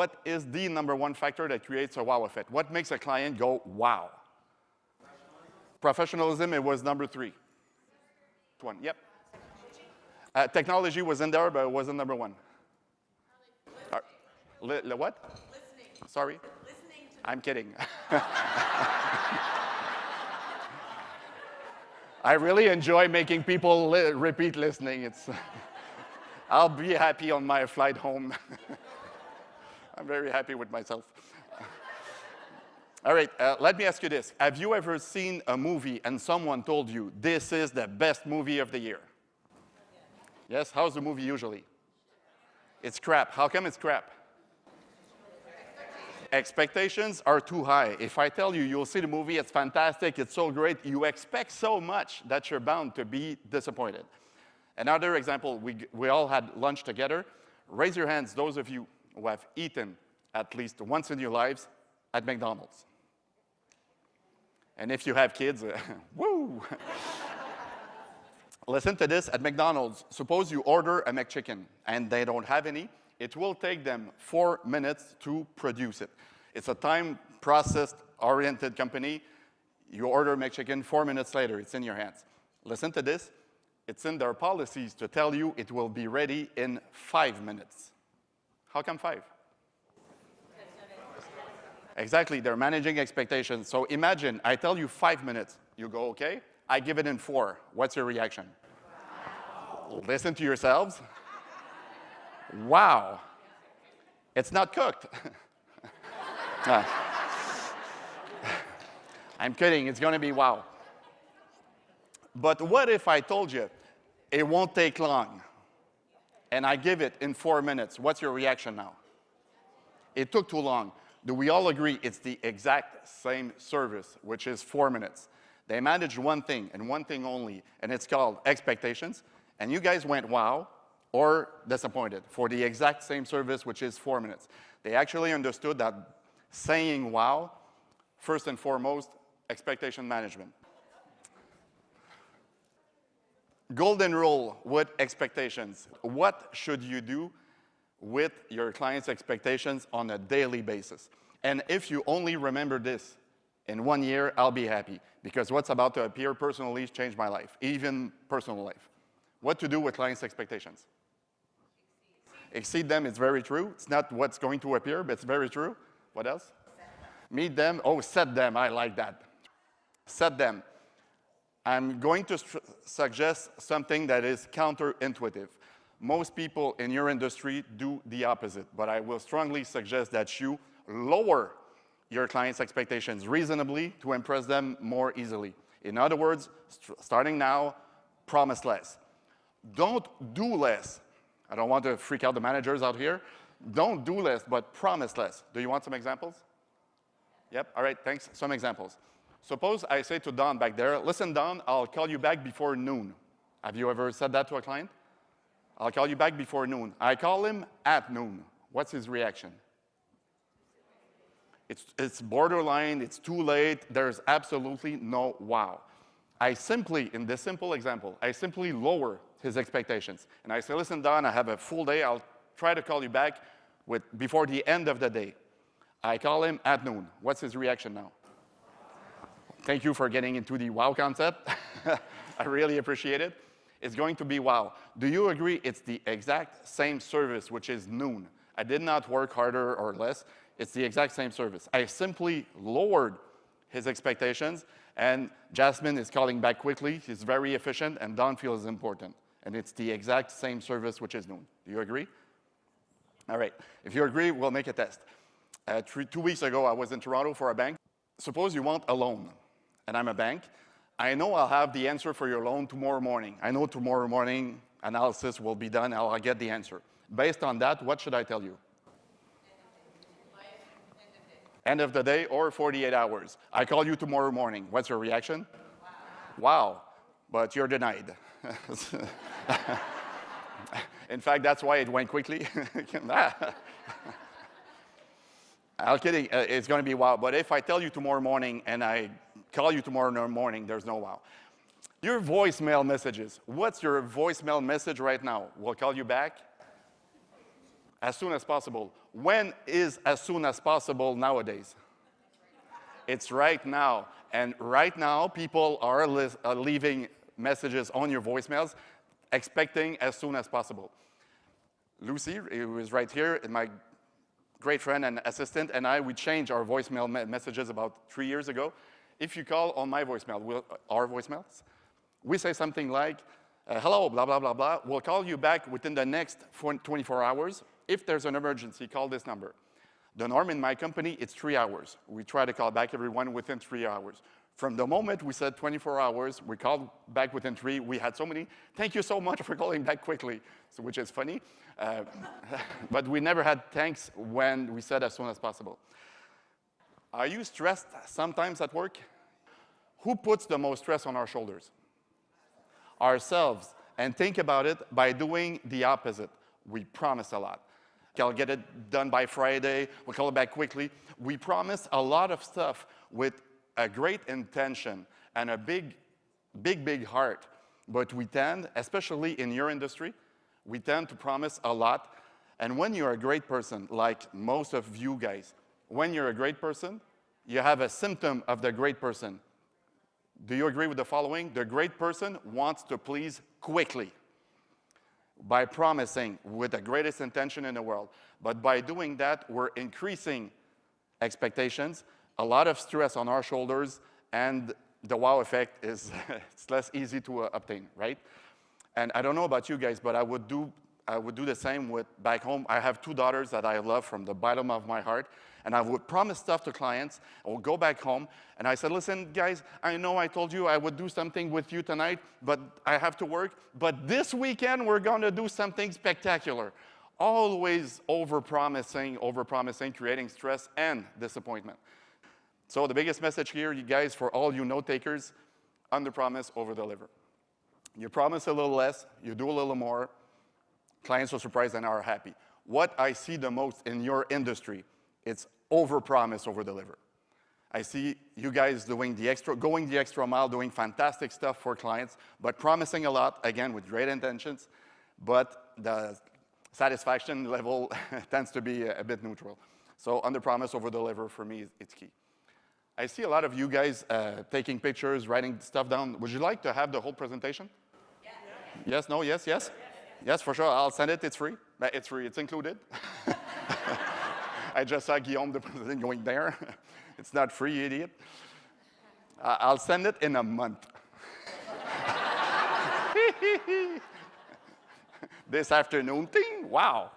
what is the number one factor that creates a wow effect? What makes a client go, wow? Professionalism, it was number 3. One, yep. Technology was in there, but it wasn't number 1. What? Listening. Sorry? Listening to I'm kidding. I really enjoy making people repeat listening. I'll be happy on my flight home. I'm very happy with myself. All right, let me ask you this. Have you ever seen a movie and someone told you, this is the best movie of the year? Yes? How's the movie usually? It's crap. How come it's crap? Expectations are too high. If I tell you, you'll see the movie, it's fantastic, it's so great, you expect so much that you're bound to be disappointed. Another example, we all had lunch together. Raise your hands, those of you who have eaten at least once in your lives at McDonald's. And if you have kids, woo! Listen to this, at McDonald's, suppose you order a McChicken and they don't have any, it will take them 4 minutes to produce it. It's a time process-oriented company. You order McChicken, 4 minutes later, it's in your hands. Listen to this. It's in their policies to tell you it will be ready in 5 minutes. How come 5? Exactly, they're managing expectations. So imagine, I tell you 5 minutes. You go, okay? I give it in 4. What's your reaction? Wow. Listen to yourselves. Wow. It's not cooked. I'm kidding, it's going to be wow. But what if I told you it won't take long and I give it in 4 minutes? What's your reaction now? It took too long. Do we all agree it's the exact same service, which is 4 minutes? They managed one thing and one thing only, and it's called expectations. And you guys went wow or disappointed for the exact same service, which is 4 minutes. They actually understood that saying wow, first and foremost, expectation management. Golden rule with expectations. What should you do with your client's expectations on a daily basis? And if you only remember this in 1 year, I'll be happy, because what's about to appear personally changed my life, even personal life. What to do with clients' expectations? Exceed them, it's very true. It's not what's going to appear, but it's very true. What else? Meet them. Oh, set them. I like that. Set them. I'm going to suggest something that is counterintuitive. Most people in your industry do the opposite, but I will strongly suggest that you lower your clients' expectations reasonably to impress them more easily. In other words, starting now, promise less. Don't do less. I don't want to freak out the managers out here. Don't do less, but promise less. Do you want some examples? Yep, all right, thanks. Some examples. Suppose I say to Don back there, listen, Don, I'll call you back before noon. Have you ever said that to a client? I'll call you back before noon. I call him at noon. What's his reaction? It's borderline, it's too late, there's absolutely no wow. I simply, in this simple example, I simply lower his expectations. And I say, listen, Don, I have a full day, I'll try to call you back before the end of the day. I call him at noon. What's his reaction now? Thank you for getting into the wow concept. I really appreciate it. It's going to be wow. Do you agree it's the exact same service, which is noon? I did not work harder or less. It's the exact same service. I simply lowered his expectations, and Jasmin is calling back quickly. He's very efficient, and Don feels important. And it's the exact same service, which is noon. Do you agree? All right. If you agree, we'll make a test. 2 weeks ago, I was in Toronto for a bank. Suppose you want a loan, and I'm a bank. I know I'll have the answer for your loan tomorrow morning. I know tomorrow morning analysis will be done. I'll get the answer. Based on that, what should I tell you? End of the day or 48 hours. I call you tomorrow morning. What's your reaction? Wow. But you're denied. In fact, that's why it went quickly. I'm kidding. It's going to be wow. But if I tell you tomorrow morning and I call you tomorrow morning, there's no wow. Your voicemail messages. What's your voicemail message right now? We'll call you back. As soon as possible. When is as soon as possible nowadays? It's right now. And right now, people are leaving messages on your voicemails expecting as soon as possible. Lucy, who is right here, my great friend and assistant, and we changed our voicemail messages about 3 years ago. If you call on my voicemail, our voicemails, we say something like, hello, blah, blah, blah, blah. We'll call you back within the next 24 hours. If there's an emergency, call this number. The norm in my company, it's 3 hours. We try to call back everyone within 3 hours. From the moment we said 24 hours, we called back within 3. We had so many, thank you so much for calling back quickly, so, which is funny. But we never had thanks when we said as soon as possible. Are you stressed sometimes at work? Who puts the most stress on our shoulders? Ourselves. And think about it by doing the opposite. We promise a lot. I'll get it done by Friday. We'll call it back quickly. We promise a lot of stuff with a great intention and a big, big, big heart. But we tend, especially in your industry, we tend to promise a lot. And when you're a great person, like most of you guys, when you're a great person, you have a symptom of the great person. Do you agree with the following? The great person wants to please quickly by promising with the greatest intention in the world. But by doing that, we're increasing expectations, a lot of stress on our shoulders, and the wow effect is it's less easy to obtain, right? And I don't know about you guys, but I would do the same with back home. I have 2 daughters that I love from the bottom of my heart, and I would promise stuff to clients. I would go back home, and I said, listen, guys, I know I told you I would do something with you tonight, but I have to work. But this weekend, we're going to do something spectacular. Always over-promising, creating stress and disappointment. So the biggest message here, you guys, for all you note-takers, under-promise, over-deliver. You promise a little less, you do a little more, clients are surprised and are happy. What I see the most in your industry, it's over-promise, over-deliver. I see you guys going the extra mile, doing fantastic stuff for clients, but promising a lot, again, with great intentions, but the satisfaction level tends to be a bit neutral. So under-promise, over-deliver, for me, it's key. I see a lot of you guys taking pictures, writing stuff down. Would you like to have the whole presentation? Yeah. Yes, no, yes, yes? Yes, for sure. I'll send it. It's free. It's free. It's included. I just saw Guillaume, the president, going there. It's not free, you idiot. I'll send it in a month. This afternoon, ding, wow.